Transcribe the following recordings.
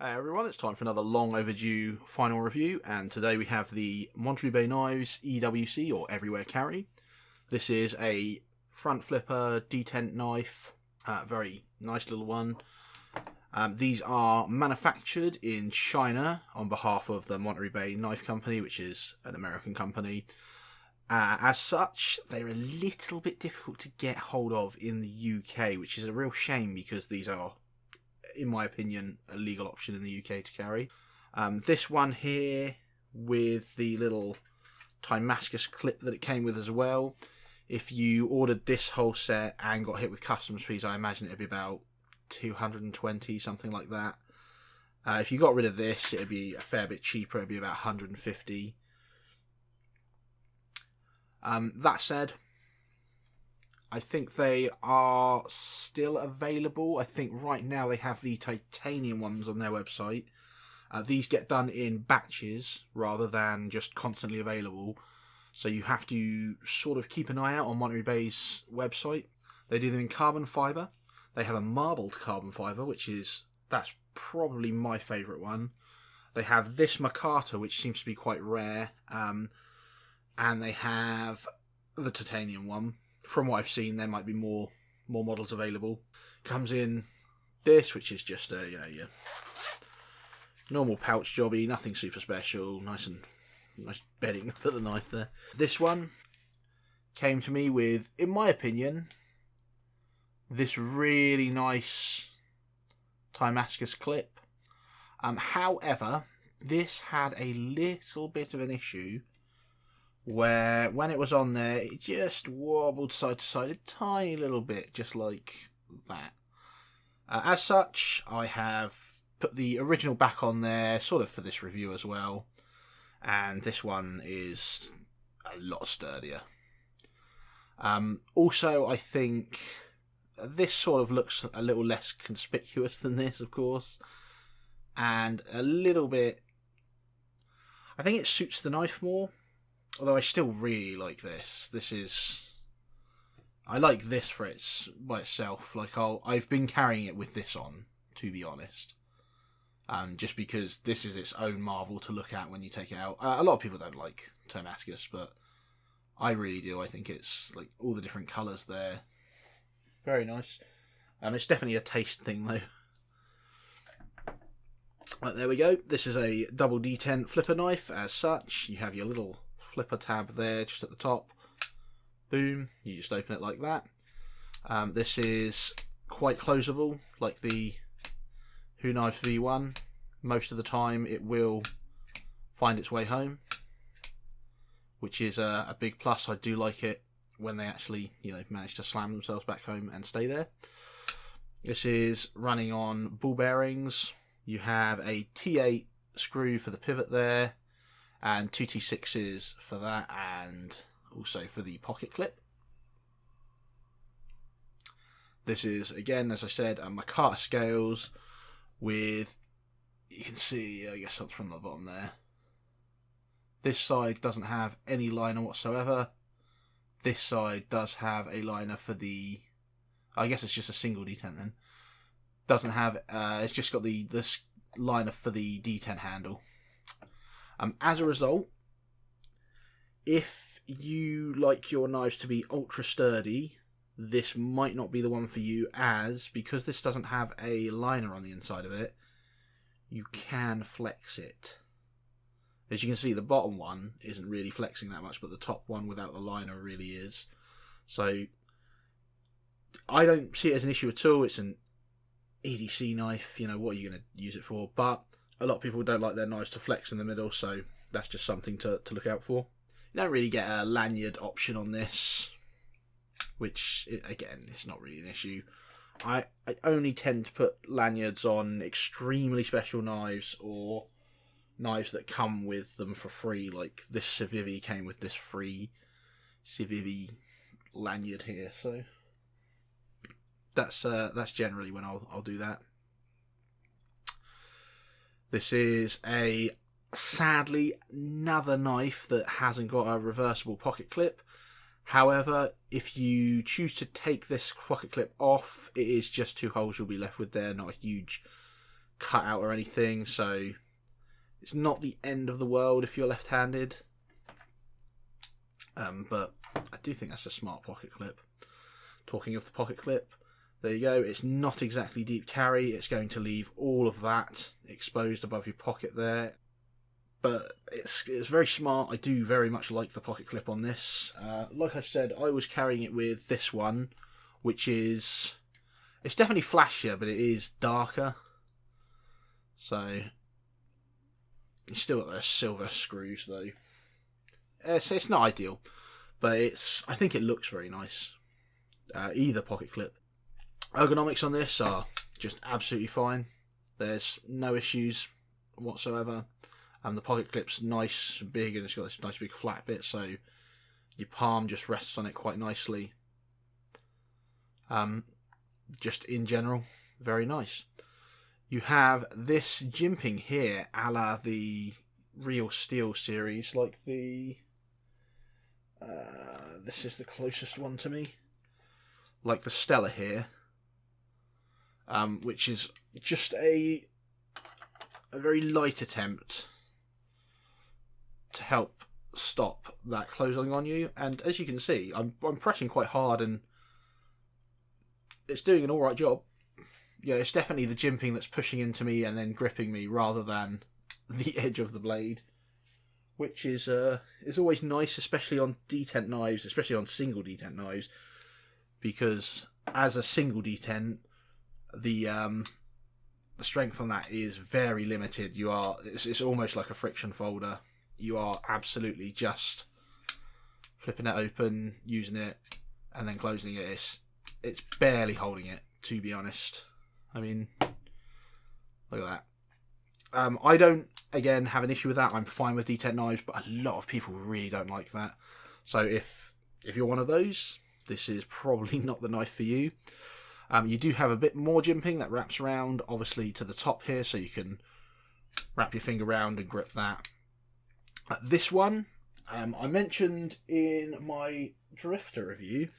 Hey everyone, it's time for another long overdue final review, and today we have the Monterey Bay Knives EWC, or Everywhere Carry. This is a front flipper detent knife, very nice little one. These are manufactured in China on behalf of the Monterey Bay Knife Company, which is an American company. As such, they're a little bit difficult to get hold of in the UK, which is a real shame because these are, in my opinion, a legal option in the UK to carry. This one here with the little Damascus clip that it came with as well. If you ordered this whole set and got hit with customs fees, I imagine it'd be about 220, something like that. If you got rid of this, it'd be a fair bit cheaper. It'd be about 150. That said, I think they are still available. I think right now they have the titanium ones on their website. These get done in batches rather than just constantly available. So you have to sort of keep an eye out on Monterey Bay's website. They do them in carbon fibre. They have a marbled carbon fibre, that's probably my favourite one. They have this micarta, which seems to be quite rare. And they have the titanium one. From what I've seen, there might be more models available. Comes in this, which is just a your normal pouch jobby, nothing super special. Nice bedding for the knife there. This one came to me with, in my opinion, this really nice Damascus clip. However, this had a little bit of an issue where when it was on there, it just wobbled side to side a tiny little bit, just like that. As such, I have put the original back on there, sort of for this review as well, and this one is a lot sturdier. Also, I think this sort of looks a little less conspicuous than this, of course, and a little bit, I think it suits the knife more. Although I still really like this. I like this for its by itself. I've been carrying it with this on, to be honest. Just because this is its own marvel to look at when you take it out. A lot of people don't like Damascus, but I really do. I think it's like all the different colours there. Very nice. It's definitely a taste thing though. Right, there we go. This is a double detent flipper knife. As such, you have your little flipper tab there just at the top. Boom, you just open it like that. This is quite closable, like the Who Knives V1. Most of the time it will find its way home, which is a big plus. I do like it when they actually manage to slam themselves back home and stay there. This is running on ball bearings. You have a T8 screw for the pivot there, and 2 T6s for that, and also for the pocket clip. This is, again, as I said, a micarta scales with, you can see, I guess that's from the bottom there. This side doesn't have any liner whatsoever. This side does have a liner for the, I guess it's just a single detent then. Doesn't have, it's just got this liner for the detent handle. As a result, if you like your knives to be ultra sturdy, this might not be the one for you, because this doesn't have a liner on the inside of it, you can flex it. As you can see, the bottom one isn't really flexing that much, but the top one without the liner really is. So I don't see it as an issue at all. It's an EDC knife, what are you going to use it for? But a lot of people don't like their knives to flex in the middle, so that's just something to look out for. You don't really get a lanyard option on this, which, again, it's not really an issue. I only tend to put lanyards on extremely special knives or knives that come with them for free, like this Civivi came with this free Civivi lanyard here, so that's generally when I'll do that. This is sadly another knife that hasn't got a reversible pocket clip. However, if you choose to take this pocket clip off, it is just 2 holes you'll be left with there, not a huge cut out or anything, so it's not the end of the world if you're left-handed. But I do think that's a smart pocket clip. Talking of the pocket clip, there you go. It's not exactly deep carry. It's going to leave all of that exposed above your pocket there. But it's very smart. I do very much like the pocket clip on this. Like I said, I was carrying it with this one, which is... It's definitely flashier, but it is darker. So, you still got those silver screws, though. It's not ideal, but I think it looks very nice. Either pocket clip. Ergonomics on this are just absolutely fine. There's no issues whatsoever. The pocket clip's nice and big, and it's got this nice big flat bit, so your palm just rests on it quite nicely. Just in general, very nice. You have this jimping here, a la the Real Steel series, like the... this is the closest one to me. Like the Stella here. Which is just a very light attempt to help stop that closing on you. And as you can see, I'm pressing quite hard, and it's doing an alright job. Yeah, it's definitely the jimping that's pushing into me and then gripping me rather than the edge of the blade, which is always nice, especially on detent knives, especially on single detent knives, because as a single detent, the strength on that is very limited. It's almost like a friction folder. You are absolutely just flipping it open, using it, and then closing it. It's barely holding it, to be honest. I mean, look at that. I don't, again, have an issue with that. I'm fine with detent knives, but a lot of people really don't like that. So if you're one of those, this is probably not the knife for you. You do have a bit more jimping that wraps around, obviously, to the top here, so you can wrap your finger around and grip that. This one, I mentioned in my Drifter review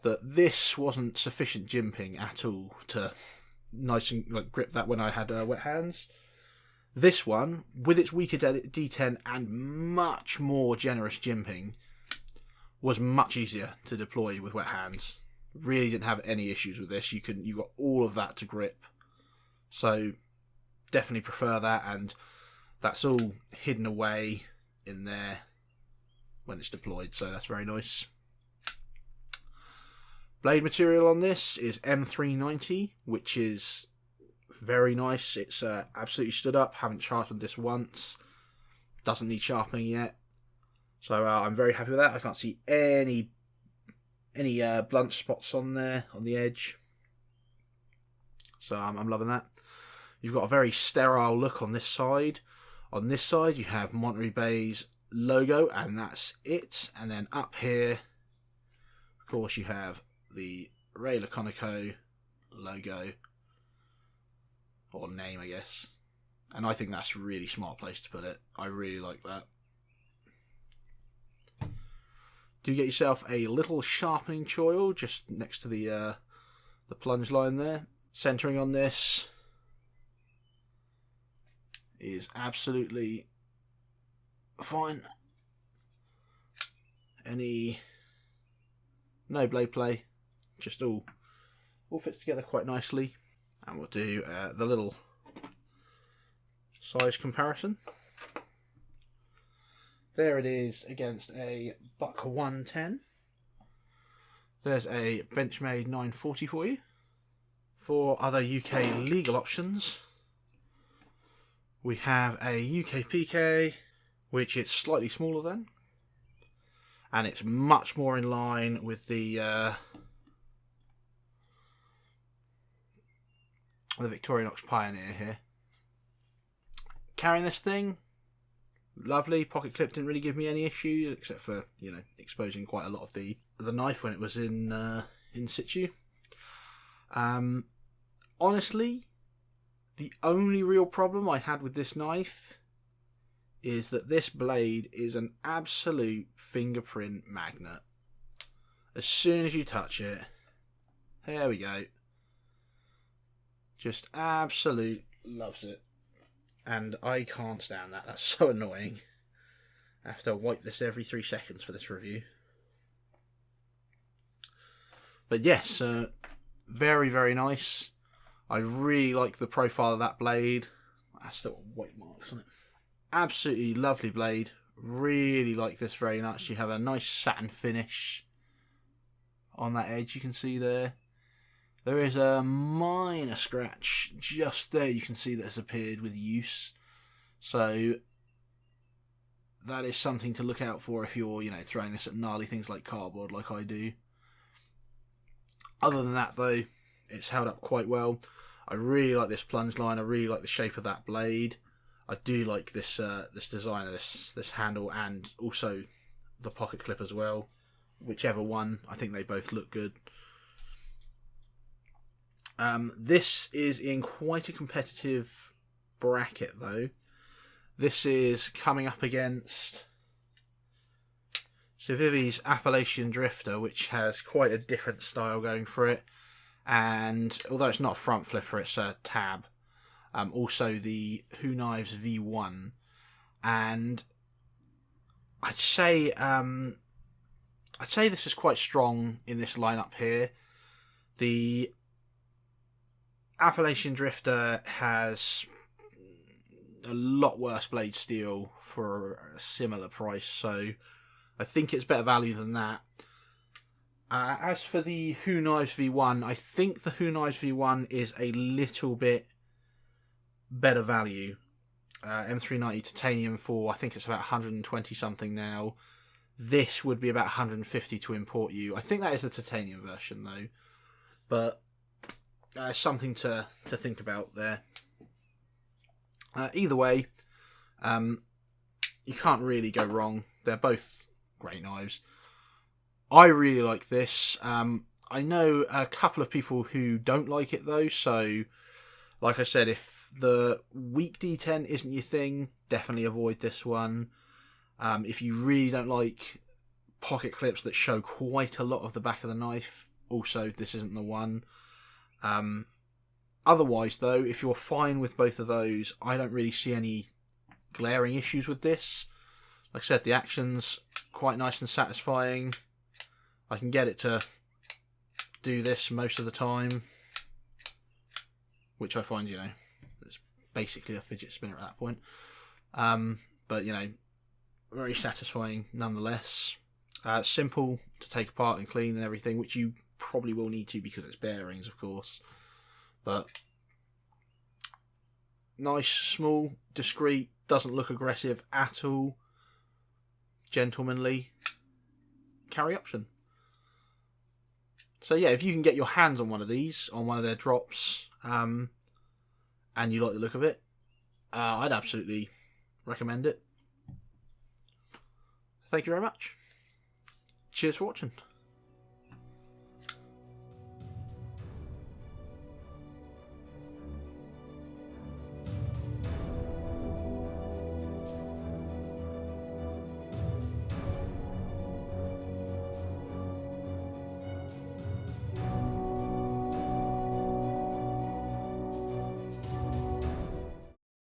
that this wasn't sufficient jimping at all to nice and grip that when I had wet hands. This one, with its weaker detent and much more generous jimping, was much easier to deploy with wet hands. Really didn't have any issues with this. You got all of that to grip. So definitely prefer that, and that's all hidden away in there when it's deployed, so that's very nice. Blade material on this is M390, which is very nice. It's absolutely stood up. Haven't sharpened this once. Doesn't need sharpening yet. So I'm very happy with that. I can't see any blunt spots on there, on the edge. So I'm loving that. You've got a very sterile look on this side. On this side, you have Monterey Bay's logo, and that's it. And then up here, of course, you have the Ray Laconico logo, or name, I guess. And I think that's a really smart place to put it. I really like that. Do get yourself a little sharpening choil just next to the plunge line there. Centering on this is absolutely fine. No blade play, just all fits together quite nicely. And we'll do the little size comparison. There it is against a Buck 110. There's a Benchmade 940 for you. For other UK legal options, we have a UK PK, which it's slightly smaller than, and it's much more in line with the Victorinox Pioneer here. Carrying this thing, lovely. Pocket clip didn't really give me any issues, except for, exposing quite a lot of the knife when it was in situ. Honestly, the only real problem I had with this knife is that this blade is an absolute fingerprint magnet. As soon as you touch it, there we go. Just absolute loves it. And I can't stand that. That's so annoying. I have to wipe this every 3 seconds for this review. But yes, very, very nice. I really like the profile of that blade. That's still white marks on it. Absolutely lovely blade. Really like this very much. You have a nice satin finish on that edge, you can see there. There is a minor scratch just there. You can see that has appeared with use. So that is something to look out for if you're, throwing this at gnarly things like cardboard like I do. Other than that, though, it's held up quite well. I really like this plunge line. I really like the shape of that blade. I do like this this design of this handle, and also the pocket clip as well. Whichever one, I think they both look good. This is in quite a competitive bracket, though. This is coming up against Civivi's Appalachian Drifter, which has quite a different style going for it. And although it's not a front flipper, it's a tab. Also the Who Knives V1. And I'd say this is quite strong in this lineup here. The Appalachian Drifter has a lot worse blade steel for a similar price, so I think it's better value than that. As for the Who Knives V1, I think the Who Knives V1 is a little bit better value. M390 titanium for, I think it's about 120 something now. This would be about 150 to import you. I think that is the titanium version though, but something to think about there. Either way, you can't really go wrong. They're both great knives. I really like this. I know a couple of people who don't like it though, so like I said, if the weak D10 isn't your thing, definitely avoid this one. If you really don't like pocket clips that show quite a lot of the back of the knife, also this isn't the one. Otherwise though, if you're fine with both of those, I don't really see any glaring issues with this. Like I said, the action's quite nice and satisfying. I can get it to do this most of the time, which I find, it's basically a fidget spinner at that point. But, very satisfying nonetheless. Simple to take apart and clean and everything, which you probably will need to because it's bearings, of course. But nice, small, discreet, doesn't look aggressive at all. Gentlemanly. Carry option. So yeah, if you can get your hands on one of these, on one of their drops, and you like the look of it, I'd absolutely recommend it. Thank you very much. Cheers for watching.